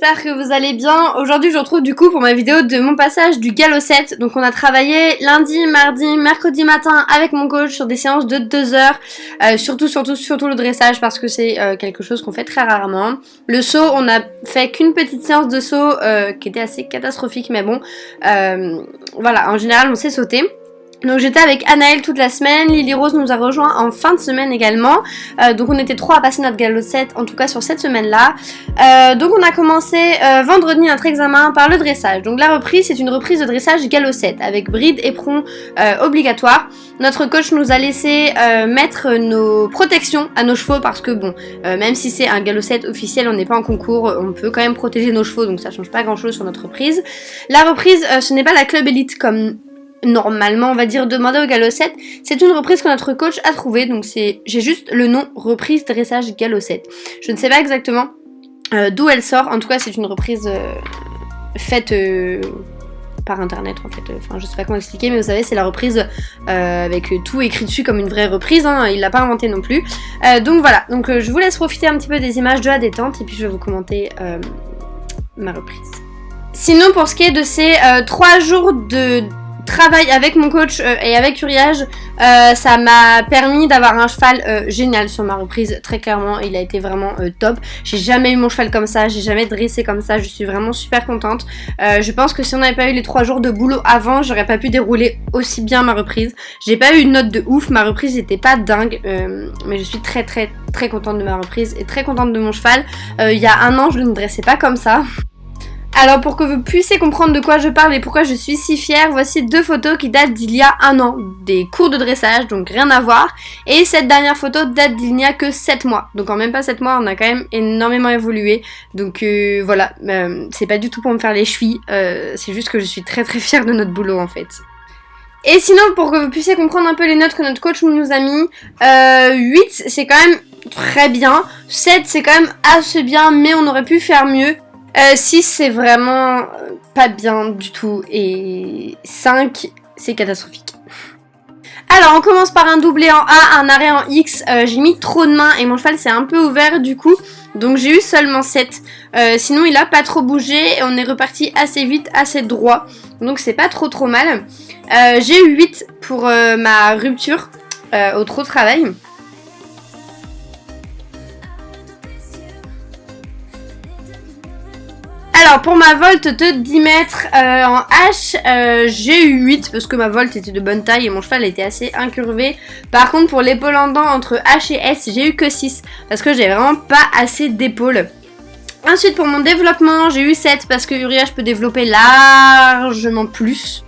j'espère que vous allez bien. Aujourd'hui je vous retrouve du coup pour ma vidéo de mon passage du galop 7. Donc on a travaillé lundi, mardi, mercredi matin avec mon coach sur des séances de 2 heures. Surtout le dressage parce que c'est quelque chose qu'on fait très rarement. Le saut, on a fait qu'une petite séance de saut qui était assez catastrophique, mais bon, voilà, en général on sait sauter. Donc j'étais avec Anaëlle toute la semaine, Lily Rose nous a rejoint en fin de semaine également, donc on était 3 à passer notre galop 7, en tout cas sur cette semaine-là. Donc on a commencé vendredi notre examen par le dressage. Donc la reprise, c'est une reprise de dressage galop 7 avec bride, éperon obligatoire. Notre coach nous a laissé mettre nos protections à nos chevaux parce que bon, même si c'est un galop 7 officiel, on n'est pas en concours, on peut quand même protéger nos chevaux, donc ça change pas grand-chose sur notre reprise. La reprise, ce n'est pas la club élite comme normalement on va dire demander au galop 7, c'est une reprise que notre coach a trouvée, donc j'ai juste le nom reprise dressage galop 7. Je ne sais pas exactement d'où elle sort, en tout cas c'est une reprise faite par internet en fait, enfin je sais pas comment expliquer, mais vous savez c'est la reprise avec tout écrit dessus comme une vraie reprise, hein, il l'a pas inventé non plus. Donc voilà, donc je vous laisse profiter un petit peu des images de la détente et puis je vais vous commenter ma reprise. Sinon pour ce qui est de ces 3 jours de travail avec mon coach et avec Uriage, ça m'a permis d'avoir un cheval génial sur ma reprise, très clairement, il a été vraiment top. J'ai jamais eu mon cheval comme ça, j'ai jamais dressé comme ça, je suis vraiment super contente. Je pense que si on n'avait pas eu les 3 jours de boulot avant, j'aurais pas pu dérouler aussi bien ma reprise. J'ai pas eu une note de ouf, ma reprise n'était pas dingue, mais je suis très contente de ma reprise et très contente de mon cheval. Il y a un an, je ne dressais pas comme ça. Alors pour que vous puissiez comprendre de quoi je parle et pourquoi je suis si fière, voici 2 photos qui datent d'il y a un an, des cours de dressage, donc rien à voir. Et cette dernière photo date d'il n'y a que 7 mois, donc en même pas 7 mois on a quand même énormément évolué. Donc voilà, c'est pas du tout pour me faire les chevilles, c'est juste que je suis très fière de notre boulot en fait. Et sinon pour que vous puissiez comprendre un peu les notes que notre coach nous a mis, 8 c'est quand même très bien, 7 c'est quand même assez bien mais on aurait pu faire mieux. 6 c'est vraiment pas bien du tout et 5 c'est catastrophique. Alors on commence par un doublé en A, un arrêt en X, j'ai mis trop de mains et mon cheval s'est un peu ouvert du coup, donc j'ai eu seulement 7. Sinon il a pas trop bougé et on est reparti assez vite, assez droit, donc c'est pas trop mal. J'ai eu 8 pour ma rupture au trop travail. Alors pour ma volte de 10 mètres en H, j'ai eu 8 parce que ma volte était de bonne taille et mon cheval était assez incurvé. Par contre pour l'épaule en dents entre H et S, j'ai eu que 6 parce que j'ai vraiment pas assez d'épaule. Ensuite pour mon développement, j'ai eu 7 parce que Uriage peut développer largement plus.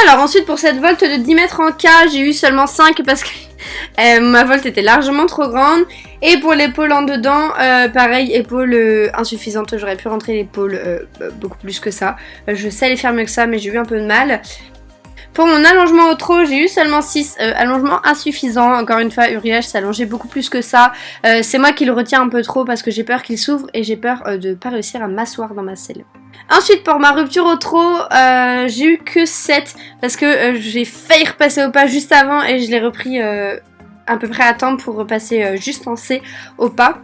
Alors ensuite pour cette volte de 10 mètres en K, j'ai eu seulement 5 parce que ma volte était largement trop grande. Et pour l'épaule en dedans, pareil, épaule insuffisante, j'aurais pu rentrer l'épaule beaucoup plus que ça. Je sais les faire mieux que ça mais j'ai eu un peu de mal. Pour mon allongement au trot, j'ai eu seulement 6, allongement insuffisant, encore une fois Uriage s'est allongé beaucoup plus que ça, c'est moi qui le retiens un peu trop parce que j'ai peur qu'il s'ouvre et j'ai peur de ne pas réussir à m'asseoir dans ma selle. Ensuite pour ma rupture au trot, j'ai eu que 7 parce que j'ai failli repasser au pas juste avant et je l'ai repris à peu près à temps pour repasser juste en C au pas.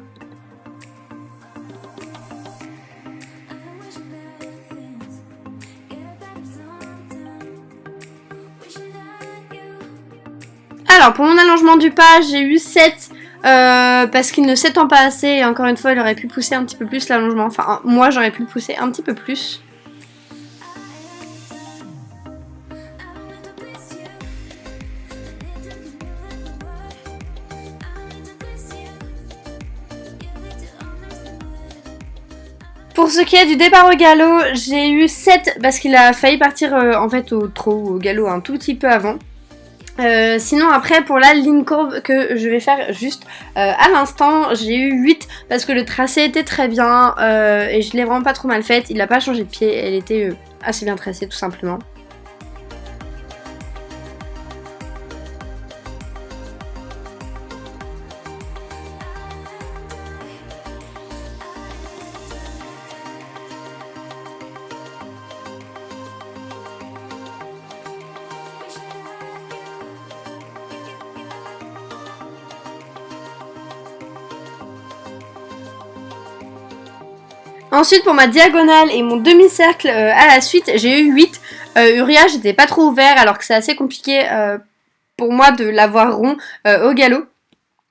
Alors pour mon allongement du pas, j'ai eu 7 parce qu'il ne s'étend pas assez et encore une fois il aurait pu pousser un petit peu plus l'allongement, enfin moi j'aurais pu le pousser un petit peu plus. Pour ce qui est du départ au galop, j'ai eu 7 parce qu'il a failli partir en fait au galop un tout petit peu avant. Sinon après pour la ligne courbe que je vais faire juste à l'instant, j'ai eu 8 parce que le tracé était très bien et je l'ai vraiment pas trop mal faite, il n'a pas changé de pied, elle était assez bien tracée tout simplement. Ensuite pour ma diagonale et mon demi-cercle à la suite, j'ai eu 8. Uriage n'était pas trop ouvert alors que c'est assez compliqué pour moi de l'avoir rond au galop.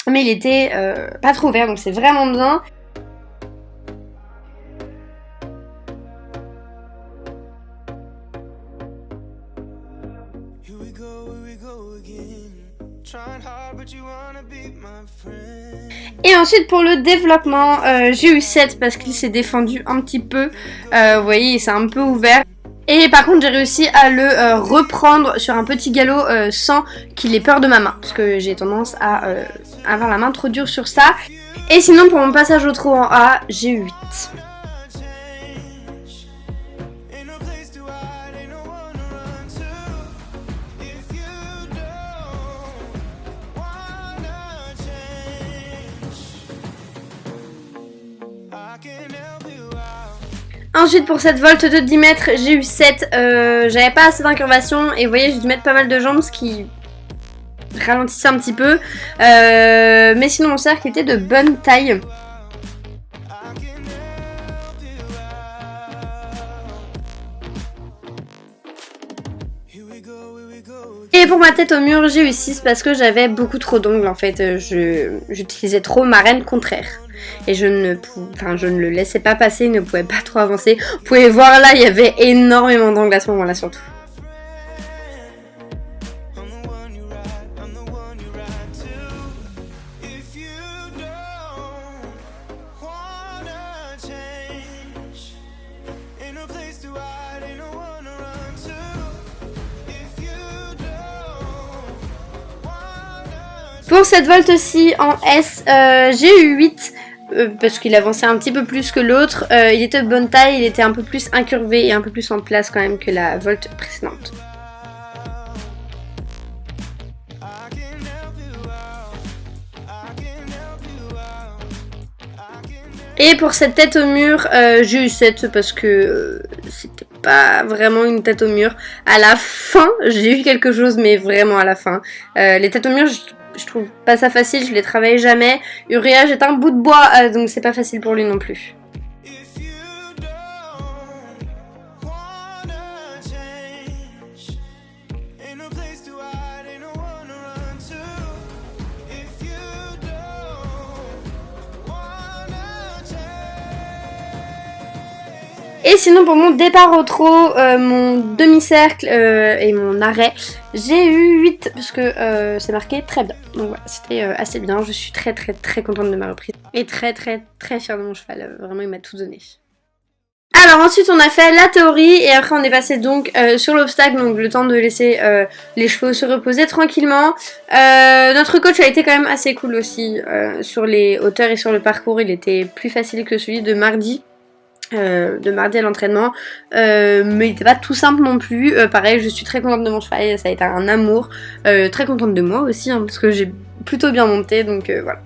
Mais il était pas trop ouvert, donc c'est vraiment bien. Et ensuite pour le développement, j'ai eu 7 parce qu'il s'est défendu un petit peu. Vous voyez, il s'est un peu ouvert. Et par contre j'ai réussi à le reprendre sur un petit galop sans qu'il ait peur de ma main. Parce que j'ai tendance à avoir la main trop dure sur ça. Et sinon pour mon passage au trot en A, j'ai eu 8. Ensuite pour cette volte de 10 mètres j'ai eu 7, j'avais pas assez d'incurvation et vous voyez j'ai dû mettre pas mal de jambes ce qui ralentissait un petit peu, mais sinon mon cercle était de bonne taille. Et pour ma tête au mur j'ai eu 6 parce que j'avais beaucoup trop d'ongles en fait, j'utilisais trop ma reine contraire. Et je ne le laissais pas passer, il ne pouvait pas trop avancer. Vous pouvez voir là, il y avait énormément d'angles à ce moment-là surtout. Pour cette volte-ci en S, j'ai eu 8. Parce qu'il avançait un petit peu plus que l'autre, il était de bonne taille, il était un peu plus incurvé et un peu plus en place quand même que la volte précédente. Et pour cette tête au mur, j'ai eu 7 parce que c'était pas vraiment une tête au mur. À la fin, j'ai eu quelque chose, mais vraiment à la fin. Les têtes au mur, je trouve pas ça facile, je les travaille jamais. Uriage est un bout de bois, donc c'est pas facile pour lui non plus. Et sinon pour mon départ au trot, mon demi-cercle et mon arrêt, j'ai eu 8 parce que c'est marqué très bien. Donc voilà, c'était assez bien, je suis très contente de ma reprise. Et très fière de mon cheval, vraiment il m'a tout donné. Alors ensuite on a fait la théorie et après on est passé donc sur l'obstacle, donc le temps de laisser les chevaux se reposer tranquillement. Notre coach a été quand même assez cool aussi sur les hauteurs et sur le parcours, il était plus facile que celui de mardi. À l'entraînement, mais il n'était pas tout simple non plus. Pareil, je suis très contente de mon cheval, ça a été un amour. Très contente de moi aussi, hein, parce que j'ai plutôt bien monté, donc voilà.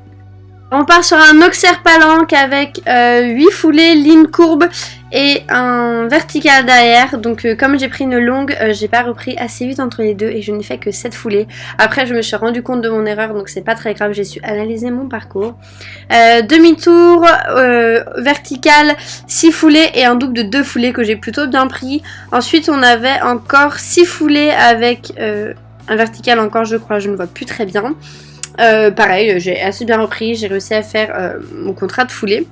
On part sur un Auxerre palanque avec 8 foulées, ligne courbe et un vertical derrière. Donc comme j'ai pris une longue, j'ai pas repris assez vite entre les deux et je n'ai fait que 7 foulées. Après je me suis rendu compte de mon erreur, donc c'est pas très grave, j'ai su analyser mon parcours. Demi-tour, vertical, 6 foulées et un double de 2 foulées que j'ai plutôt bien pris. Ensuite on avait encore 6 foulées avec un vertical encore, je crois, je ne vois plus très bien. Pareil, j'ai assez bien repris, j'ai réussi à faire mon contrat de foulée.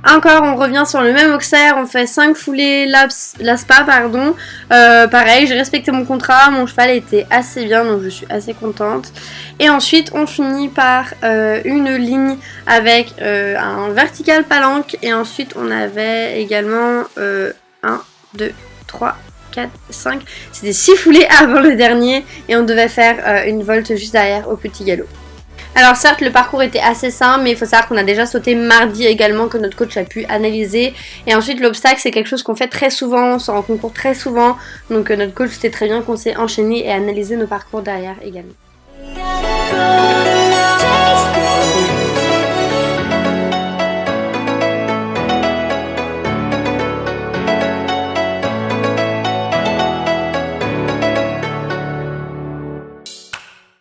Encore, on revient sur le même Auxerre, on fait 5 foulées l'aspa, pardon. Pareil, j'ai respecté mon contrat, mon cheval était assez bien, donc je suis assez contente. Et ensuite, on finit par une ligne avec un vertical palanque. Et ensuite, on avait également 1, 2, 3, 4, 5, c'était 6 foulées avant le dernier et on devait faire une volte juste derrière au petit galop. Alors certes le parcours était assez simple, mais il faut savoir qu'on a déjà sauté mardi également, que notre coach a pu analyser. Et ensuite l'obstacle c'est quelque chose qu'on fait très souvent, on s'en concourt très souvent, donc notre coach sait très bien qu'on s'est enchaîné et analysé nos parcours derrière également.